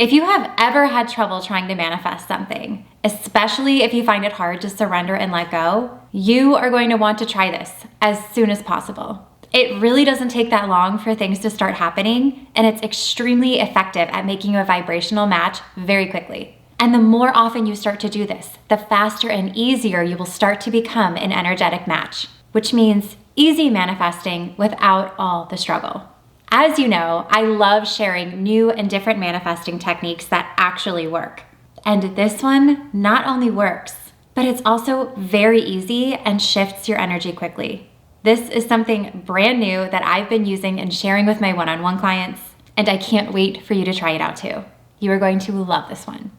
If you have ever had trouble trying to manifest something, especially if you find it hard to surrender and let go, you are going to want to try this as soon as possible. It really doesn't take that long for things to start happening, and it's extremely effective at making you a vibrational match very quickly. And the more often you start to do this, the faster and easier you will start to become an energetic match, which means easy manifesting without all the struggle. As you know, I love sharing new and different manifesting techniques that actually work. And this one not only works, but it's also very easy and shifts your energy quickly. This is something brand new that I've been using and sharing with my one-on-one clients, and I can't wait for you to try it out too. You are going to love this one.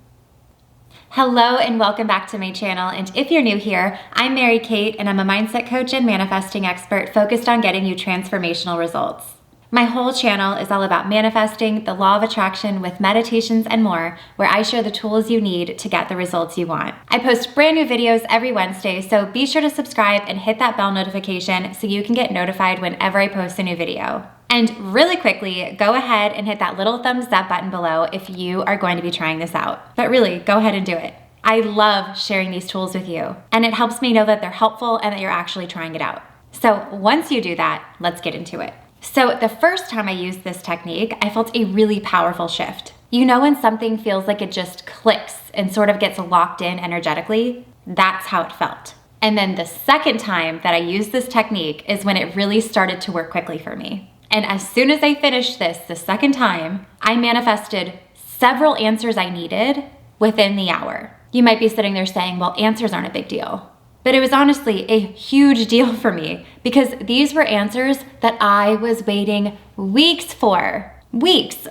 Hello and welcome back to my channel, and if you're new here, I'm Mary Kate and I'm a mindset coach and manifesting expert focused on getting you transformational results. My whole channel is all about manifesting, the law of attraction with meditations and more, where I share the tools you need to get the results you want. I post brand new videos every Wednesday, so be sure to subscribe and hit that bell notification so you can get notified whenever I post a new video. And really quickly, go ahead and hit that little thumbs up button below if you are going to be trying this out. But really, go ahead and do it. I love sharing these tools with you, and it helps me know that they're helpful and that you're actually trying it out. So once you do that, let's get into it. So the first time I used this technique, I felt a really powerful shift. You know when something feels like it just clicks and sort of gets locked in energetically? That's how it felt. And then the second time that I used this technique is when it really started to work quickly for me. And as soon as I finished this the second time, I manifested several answers I needed within the hour. You might be sitting there saying, well, answers aren't a big deal. But it was honestly a huge deal for me because these were answers that I was waiting weeks for. Weeks.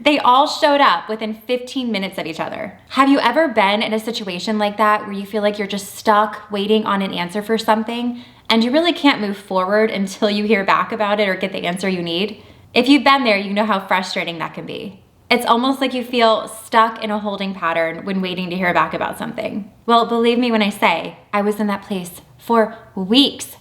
They all showed up within 15 minutes of each other. Have you ever been in a situation like that where you feel like you're just stuck waiting on an answer for something and you really can't move forward until you hear back about it or get the answer you need? If you've been there, you know how frustrating that can be. It's almost like you feel stuck in a holding pattern when waiting to hear back about something. Well, believe me when I say, I was in that place for weeks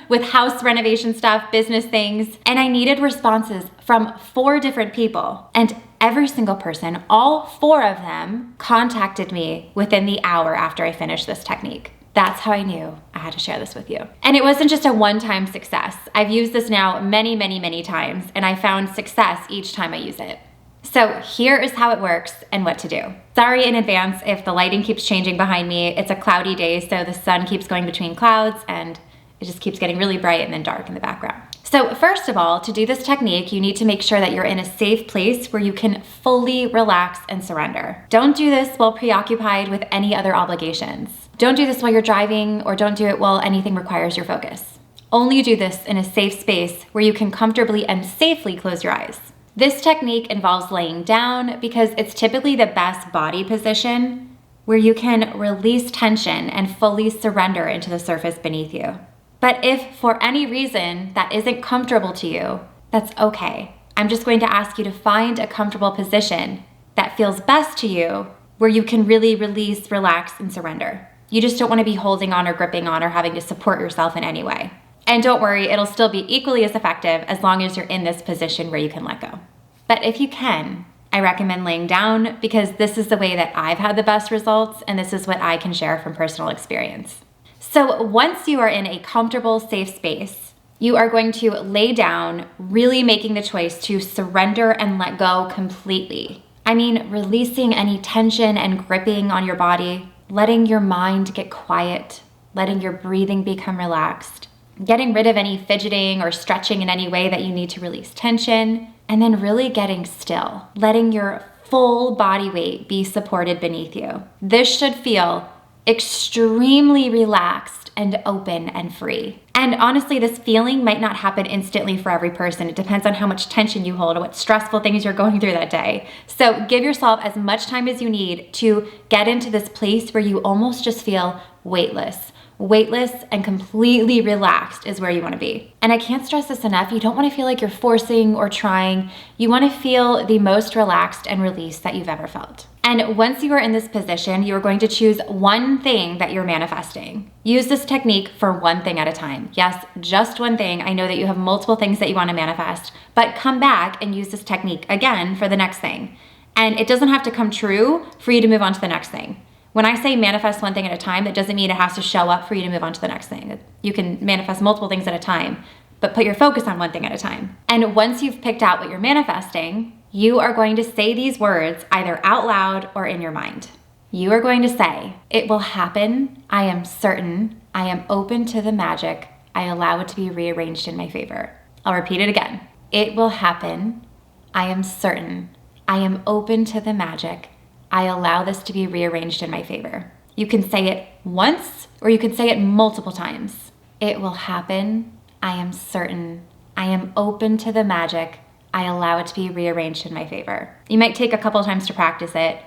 with house renovation stuff, business things, and I needed responses from 4 different people. And every single person, all 4 of them, contacted me within the hour after I finished this technique. That's how I knew I had to share this with you. And it wasn't just a one-time success. I've used this now many times, and I found success each time I use it. So here is how it works and what to do. Sorry in advance if the lighting keeps changing behind me. It's a cloudy day, so the sun keeps going between clouds and it just keeps getting really bright and then dark in the background. So first of all, to do this technique, you need to make sure that you're in a safe place where you can fully relax and surrender. Don't do this while preoccupied with any other obligations. Don't do this while you're driving, or don't do it while anything requires your focus. Only do this in a safe space where you can comfortably and safely close your eyes. This technique involves laying down because it's typically the best body position where you can release tension and fully surrender into the surface beneath you. But if for any reason that isn't comfortable to you, that's okay. I'm just going to ask you to find a comfortable position that feels best to you where you can really release, relax, and surrender. You just don't want to be holding on or gripping on or having to support yourself in any way. And don't worry, it'll still be equally as effective as long as you're in this position where you can let go. But if you can, I recommend laying down because this is the way that I've had the best results and this is what I can share from personal experience. So once you are in a comfortable, safe space, you are going to lay down, really making the choice to surrender and let go completely. I mean, releasing any tension and gripping on your body, letting your mind get quiet, letting your breathing become relaxed, getting rid of any fidgeting or stretching in any way that you need to release tension, and then really getting still, letting your full body weight be supported beneath you. This should feel extremely relaxed and open and free. And honestly, this feeling might not happen instantly for every person. It depends on how much tension you hold or what stressful things you're going through that day. So give yourself as much time as you need to get into this place where you almost just feel weightless. Weightless and completely relaxed is where you want to be. And I can't stress this enough. You don't want to feel like you're forcing or trying. You want to feel the most relaxed and released that you've ever felt. And once you are in this position, you are going to choose one thing that you're manifesting. Use this technique for one thing at a time. Yes, just one thing. I know that you have multiple things that you want to manifest, but come back and use this technique again for the next thing. And it doesn't have to come true for you to move on to the next thing. When I say manifest one thing at a time, that doesn't mean it has to show up for you to move on to the next thing. You can manifest multiple things at a time, but put your focus on one thing at a time. And once you've picked out what you're manifesting, you are going to say these words either out loud or in your mind. You are going to say, "It will happen. I am certain. I am open to the magic. I allow it to be rearranged in my favor." I'll repeat it again. It will happen. I am certain. I am open to the magic. I allow this to be rearranged in my favor. You can say it once or you can say it multiple times. It will happen. I am certain. I am open to the magic. I allow it to be rearranged in my favor. You might take a couple times to practice it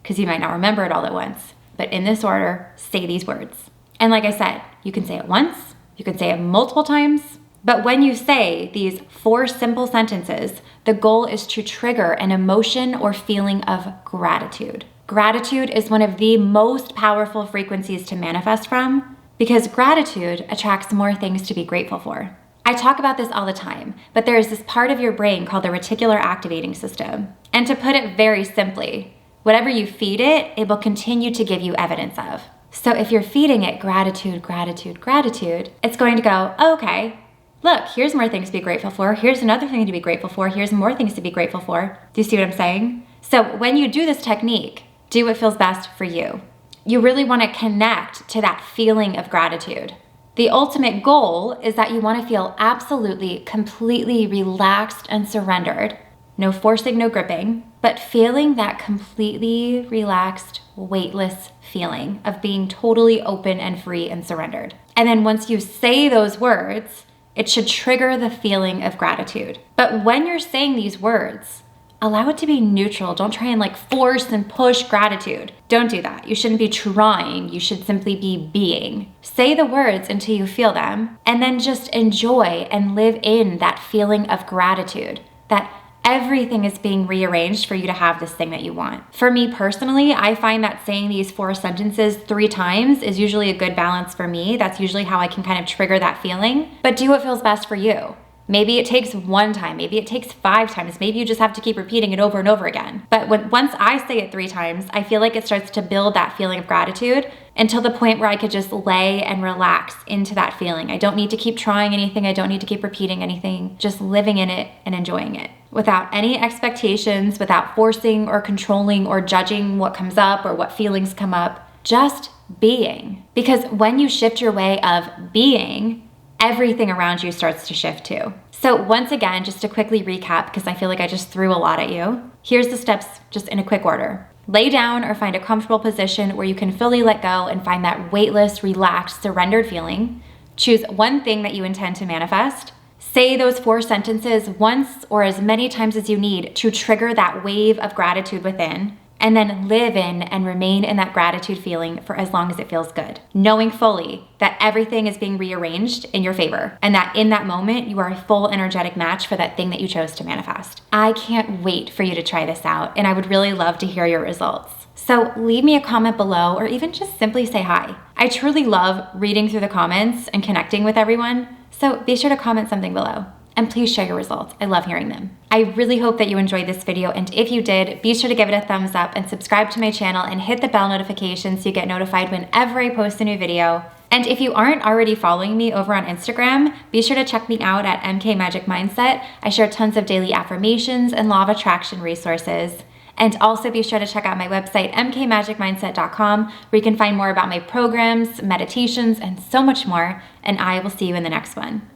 because you might not remember it all at once. But in this order, say these words. And like I said, you can say it once, you can say it multiple times, but when you say these 4 simple sentences, the goal is to trigger an emotion or feeling of gratitude. Gratitude is one of the most powerful frequencies to manifest from because gratitude attracts more things to be grateful for. I talk about this all the time, but there is this part of your brain called the reticular activating system. And to put it very simply, whatever you feed it, it will continue to give you evidence of. So if you're feeding it gratitude, gratitude, gratitude, it's going to go, okay, look, here's more things to be grateful for. Here's another thing to be grateful for. Here's more things to be grateful for. Do you see what I'm saying? So when you do this technique, do what feels best for you. You really want to connect to that feeling of gratitude. The ultimate goal is that you want to feel absolutely, completely relaxed and surrendered. No forcing, no gripping, but feeling that completely relaxed, weightless feeling of being totally open and free and surrendered. And then once you say those words, it should trigger the feeling of gratitude. But when you're saying these words, allow it to be neutral. Don't try and force and push gratitude. Don't do that. You shouldn't be trying. You should simply be being. Say the words until you feel them, and then just enjoy and live in that feeling of gratitude, that everything is being rearranged for you to have this thing that you want. For me personally, I find that saying these 4 sentences 3 times is usually a good balance for me. That's usually how I can kind of trigger that feeling. But do what feels best for you. Maybe it takes 1 time, maybe it takes 5 times, maybe you just have to keep repeating it over and over again. But once I say it 3 times, I feel like it starts to build that feeling of gratitude until the point where I could just lay and relax into that feeling. I don't need to keep trying anything, I don't need to keep repeating anything, just living in it and enjoying it. Without any expectations, without forcing or controlling or judging what comes up or what feelings come up, just being. Because when you shift your way of being, everything around you starts to shift too. So once again, just to quickly recap, because I feel like I just threw a lot at you, here's the steps just in a quick order. Lay down or find a comfortable position where you can fully let go and find that weightless, relaxed, surrendered feeling. Choose one thing that you intend to manifest. Say those 4 sentences once or as many times as you need to trigger that wave of gratitude within. And then live in and remain in that gratitude feeling for as long as it feels good, knowing fully that everything is being rearranged in your favor and that in that moment you are a full energetic match for that thing that you chose to manifest. I can't wait for you to try this out, and I would really love to hear your results. So leave me a comment below or even just simply say hi. I truly love reading through the comments and connecting with everyone, so be sure to comment something below. And please share your results. I love hearing them. I really hope that you enjoyed this video, and if you did, be sure to give it a thumbs up and subscribe to my channel and hit the bell notification so you get notified whenever I post a new video. And if you aren't already following me over on Instagram, be sure to check me out at MK Magic Mindset. I share tons of daily affirmations and law of attraction resources. And also be sure to check out my website, mkmagicmindset.com, where you can find more about my programs, meditations, and so much more. And I will see you in the next one.